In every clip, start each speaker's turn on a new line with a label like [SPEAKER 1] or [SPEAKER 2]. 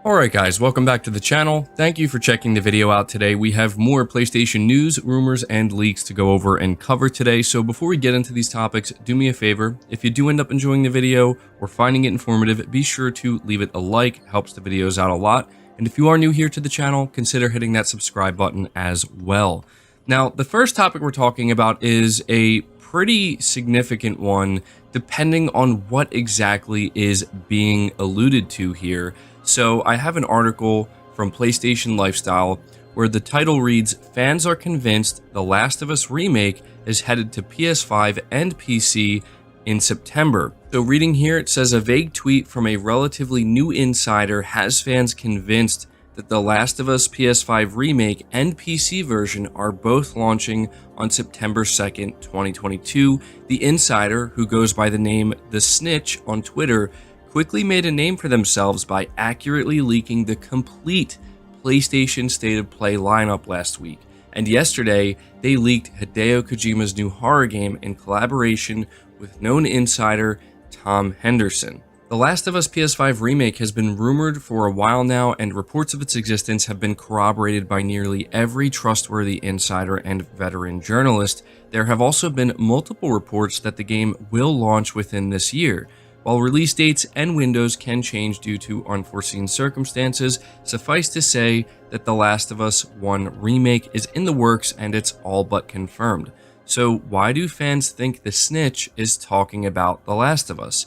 [SPEAKER 1] Alright guys, welcome back to the channel. Thank you for checking the video out today. We have more PlayStation news, rumors, and leaks to go over and cover today. So before we get into these topics, do me a favor. If you do end up enjoying the video or finding it informative, be sure to leave it a like. It helps the videos out a lot. And if you are new here to the channel, consider hitting that subscribe button as well. Now, the first topic we're talking about is a pretty significant one, depending on what exactly is being alluded to here. So I have an article from PlayStation Lifestyle where the title reads, "Fans are convinced The Last of Us Remake is headed to PS5 and PC in September." So reading here, it says a vague tweet from a relatively new insider has fans convinced that The Last of Us PS5 Remake and PC version are both launching on September 2nd, 2022. The insider, who goes by the name The Snitch on Twitter, quickly made a name for themselves by accurately leaking the complete PlayStation State of Play lineup last week. And yesterday, they leaked Hideo Kojima's new horror game in collaboration with known insider Tom Henderson. The Last of Us PS5 Remake has been rumored for a while now, and reports of its existence have been corroborated by nearly every trustworthy insider and veteran journalist. There have also been multiple reports that the game will launch within this year. While release dates and windows can change due to unforeseen circumstances, suffice to say that The Last of Us 1 Remake is in the works and it's all but confirmed. So why do fans think the Snitch is talking about The Last of Us?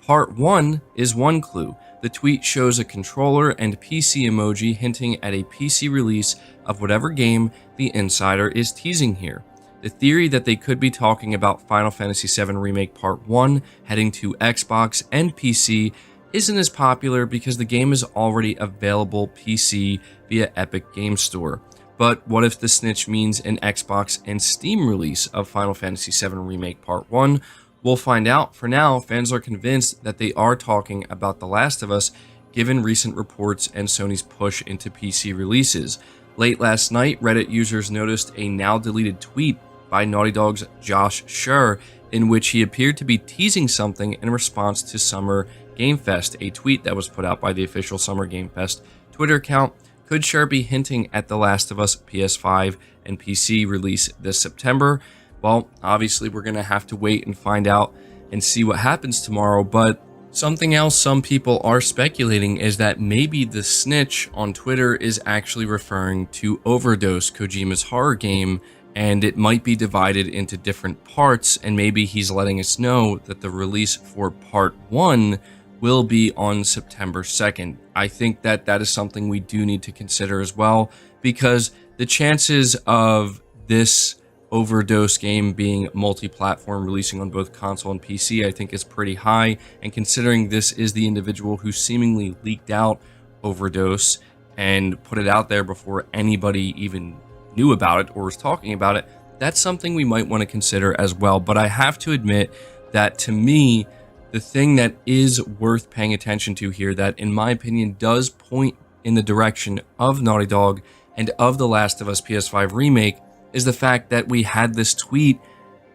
[SPEAKER 1] Part 1 is one clue. The tweet shows a controller and PC emoji hinting at a PC release of whatever game the insider is teasing here. The theory that they could be talking about Final Fantasy VII Remake Part 1 heading to Xbox and PC isn't as popular because the game is already available PC via Epic Game Store. But what if the Snitch means an Xbox and Steam release of Final Fantasy VII Remake Part 1? We'll find out. For now, fans are convinced that they are talking about The Last of Us, given recent reports and Sony's push into PC releases. Late last night, Reddit users noticed a now-deleted tweet by Naughty Dog's Josh Scher, in which he appeared to be teasing something in response to Summer Gamefest, a tweet that was put out by the official Summer Gamefest Twitter account. Could Scher be hinting at The Last of Us PS5 and PC release this September? Well, obviously we're going to have to wait and find out and see what happens tomorrow, but something else some people are speculating is that maybe the Snitch on Twitter is actually referring to Overdose, Kojima's horror game, and it might be divided into different parts, and maybe he's letting us know that the release for Part 1 will be on September 2nd. I think that that is something we do need to consider as well, because the chances of this Overdose game being multi-platform, releasing on both console and PC, I think is pretty high, and considering this is the individual who seemingly leaked out Overdose and put it out there before anybody even knew about it or was talking about it, that's something we might want to consider as well. But I have to admit that to me, the thing that is worth paying attention to here, that in my opinion does point in the direction of Naughty Dog and of The Last of Us PS5 Remake, is the fact that we had this tweet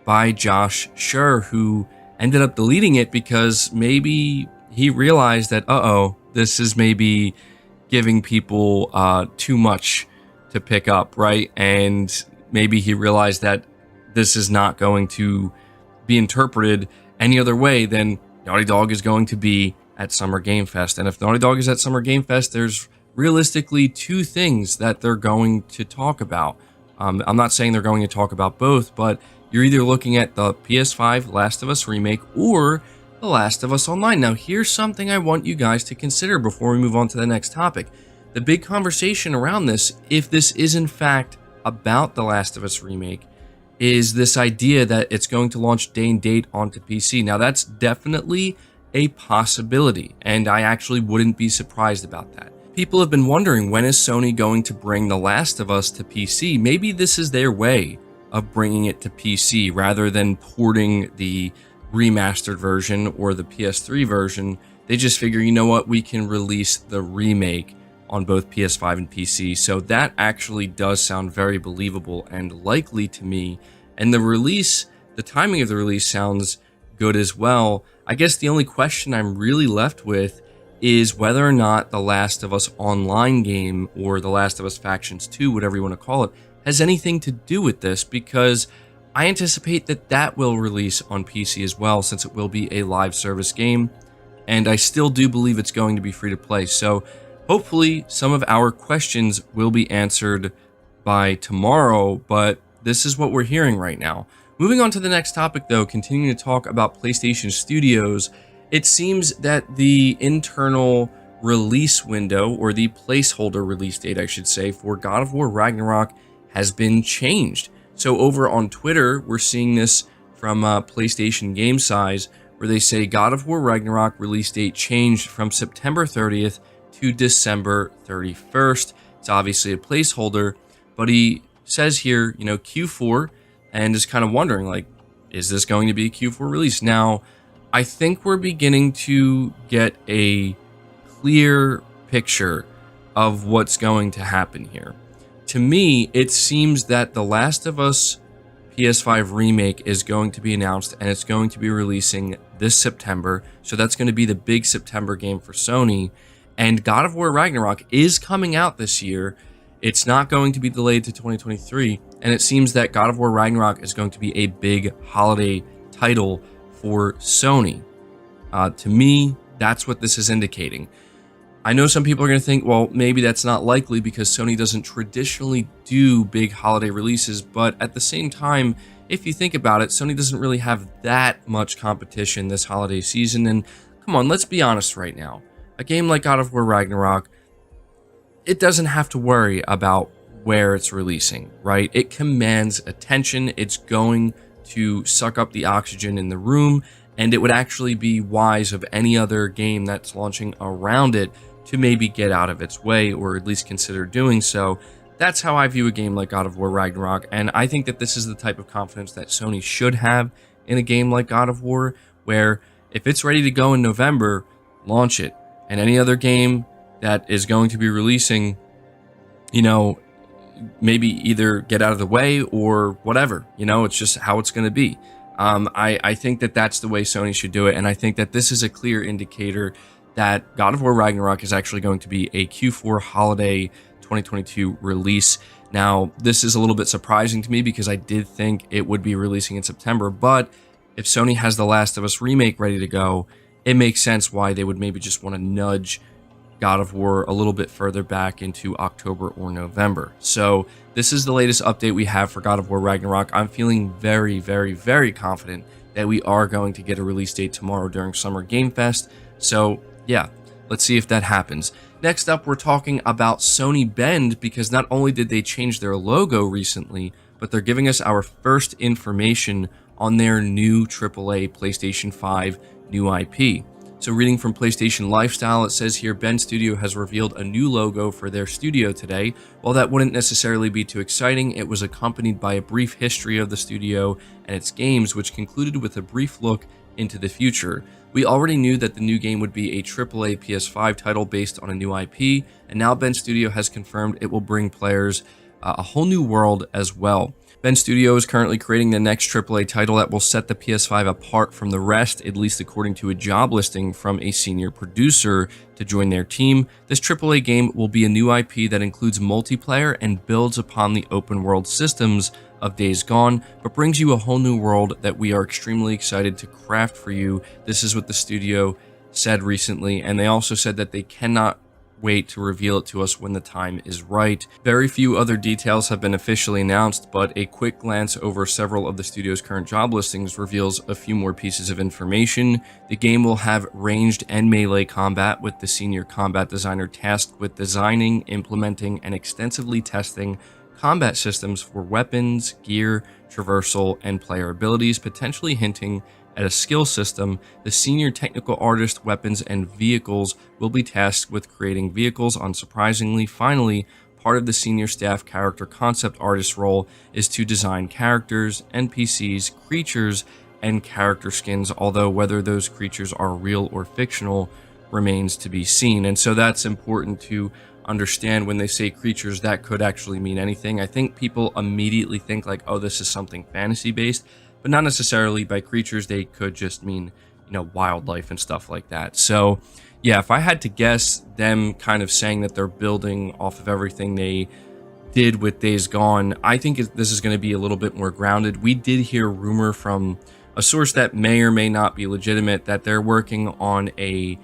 [SPEAKER 1] by Josh Scher, who ended up deleting it because maybe he realized that, this is maybe giving people too much to pick up, right? And maybe he realized that this is not going to be interpreted any other way than Naughty Dog is going to be at Summer Game Fest. And if Naughty Dog is at Summer Game Fest, there's realistically two things that they're going to talk about. I'm not saying they're going to talk about both, but you're either looking at the PS5 Last of Us Remake or The Last of Us Online. Now, here's something I want you guys to consider before we move on to the next topic. The big conversation around this, if this is in fact about The Last of Us Remake, is this idea that it's going to launch day and date onto PC. Now, that's definitely a possibility, and I actually wouldn't be surprised about that. People have been wondering, when is Sony going to bring The Last of Us to PC? Maybe this is their way of bringing it to PC rather than porting the remastered version or the PS3 version. They just figure, you know what, we can release the remake on both PS5 and PC. So that actually does sound very believable and likely to me. And the timing of the release sounds good as well. I guess the only question I'm really left with is whether or not The Last of Us Online game, or The Last of Us Factions 2, whatever you want to call it, has anything to do with this, because I anticipate that that will release on PC as well, since it will be a live service game, and I still do believe it's going to be free to play. So hopefully some of our questions will be answered by tomorrow, but this is what we're hearing right now. Moving on to the next topic though, continuing to talk about PlayStation Studios, it seems that the internal release window, or the placeholder release date, I should say, for God of War Ragnarok has been changed. So over on Twitter, we're seeing this from PlayStation Game Size, where they say God of War Ragnarok release date changed from September 30th to December 31st. It's obviously a placeholder, but he says here, Q4, and is kind of wondering, like, is this going to be a Q4 release? Now, I think we're beginning to get a clear picture of what's going to happen here. To me, it seems that The Last of Us PS5 Remake is going to be announced, and it's going to be releasing this September. So that's going to be the big September game for Sony. And God of War Ragnarok is coming out this year. It's not going to be delayed to 2023. And it seems that God of War Ragnarok is going to be a big holiday title for Sony. To me, that's what this is indicating. I know some people are going to think, well, maybe that's not likely because Sony doesn't traditionally do big holiday releases, but at the same time, if you think about it, Sony doesn't really have that much competition this holiday season, and come on, let's be honest right now. A game like God of War Ragnarok, it doesn't have to worry about where it's releasing, right? It commands attention, it's going to suck up the oxygen in the room, and it would actually be wise of any other game that's launching around it to maybe get out of its way, or at least consider doing so. That's how I view a game like God of War Ragnarok, and I think that this is the type of confidence that Sony should have in a game like God of War, where if it's ready to go in November, launch it. And any other game that is going to be releasing, maybe either get out of the way or whatever, it's just how it's going to be. I think that that's the way Sony should do it, and I think that this is a clear indicator that God of War Ragnarok is actually going to be a Q4 holiday 2022 release. Now, this is a little bit surprising to me because I did think it would be releasing in September, but if Sony has The Last of Us Remake ready to go, it makes sense why they would maybe just want to nudge God of War a little bit further back into October or November. So this is the latest update we have for God of War Ragnarok. I'm feeling very, very, very confident that we are going to get a release date tomorrow during Summer Game Fest. So yeah, let's see if that happens. Next up, we're talking about Sony Bend, because not only did they change their logo recently, but they're giving us our first information on their new AAA PlayStation 5 new IP. So reading from PlayStation Lifestyle, it says here, Bend Studio has revealed a new logo for their studio today. While that wouldn't necessarily be too exciting, it was accompanied by a brief history of the studio and its games, which concluded with a brief look into the future. We already knew that the new game would be a AAA PS5 title based on a new IP, and now Bend Studio has confirmed it will bring players a whole new world as well. Bend Studio is currently creating the next AAA title that will set the PS5 apart from the rest, at least according to a job listing from a senior producer to join their team. This AAA game will be a new IP that includes multiplayer and builds upon the open world systems of Days Gone, but brings you a whole new world that we are extremely excited to craft for you. This is what the studio said recently, and they also said that they cannot wait to reveal it to us when the time is right. Very few other details have been officially announced, but a quick glance over several of the studio's current job listings reveals a few more pieces of information. The game will have ranged and melee combat, with the senior combat designer tasked with designing, implementing, and extensively testing combat systems for weapons, gear, traversal, and player abilities, potentially hinting at a skill system. The senior technical artist, weapons, and vehicles will be tasked with creating vehicles. Unsurprisingly, finally, part of the senior staff character concept artist role is to design characters, NPCs, creatures, and character skins, although whether those creatures are real or fictional remains to be seen. And so that's important to understand. When they say creatures, that could actually mean anything. I think people immediately think like, oh, this is something fantasy based, but not necessarily. By creatures, they could just mean, wildlife and stuff like that. So yeah, if I had to guess, them kind of saying that they're building off of everything they did with Days Gone, I think this is going to be a little bit more grounded. We did hear rumor from a source that may or may not be legitimate that they're working on a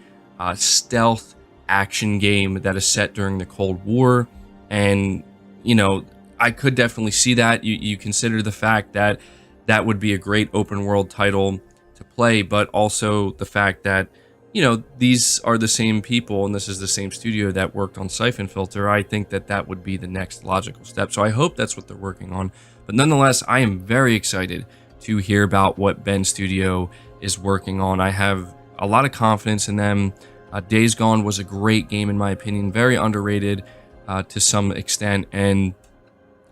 [SPEAKER 1] stealth action game that is set during the Cold War. And, you know, I could definitely see that. You consider the fact that that would be a great open world title to play, but also the fact that, you know, these are the same people and this is the same studio that worked on Siphon Filter. I think that that would be the next logical step. So I hope that's what they're working on. But nonetheless, I am very excited to hear about what Bend Studio is working on. I have a lot of confidence in them. Days Gone was a great game in my opinion, very underrated to some extent, and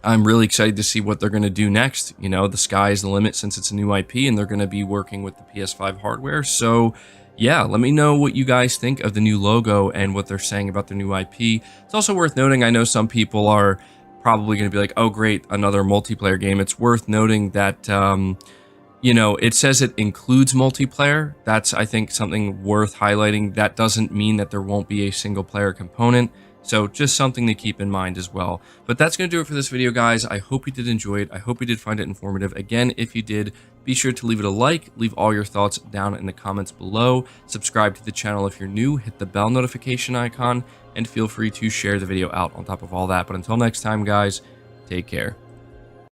[SPEAKER 1] I'm really excited to see what they're going to do next. You know, the sky is the limit since it's a new IP and they're going to be working with the PS5 hardware. So yeah, let me know what you guys think of the new logo and what they're saying about their new IP. It's also worth noting, I know some people are probably going to be like, oh great, another multiplayer game. It's worth noting that, you know, it says it includes multiplayer. That's, I think, something worth highlighting. That doesn't mean that there won't be a single player component. So just something to keep in mind as well. But that's going to do it for this video, guys. I hope you did enjoy it. I hope you did find it informative. Again, if you did, be sure to leave it a like, leave all your thoughts down in the comments below. Subscribe to the channel if you're new, hit the bell notification icon, and feel free to share the video out on top of all that. But until next time, guys, take care.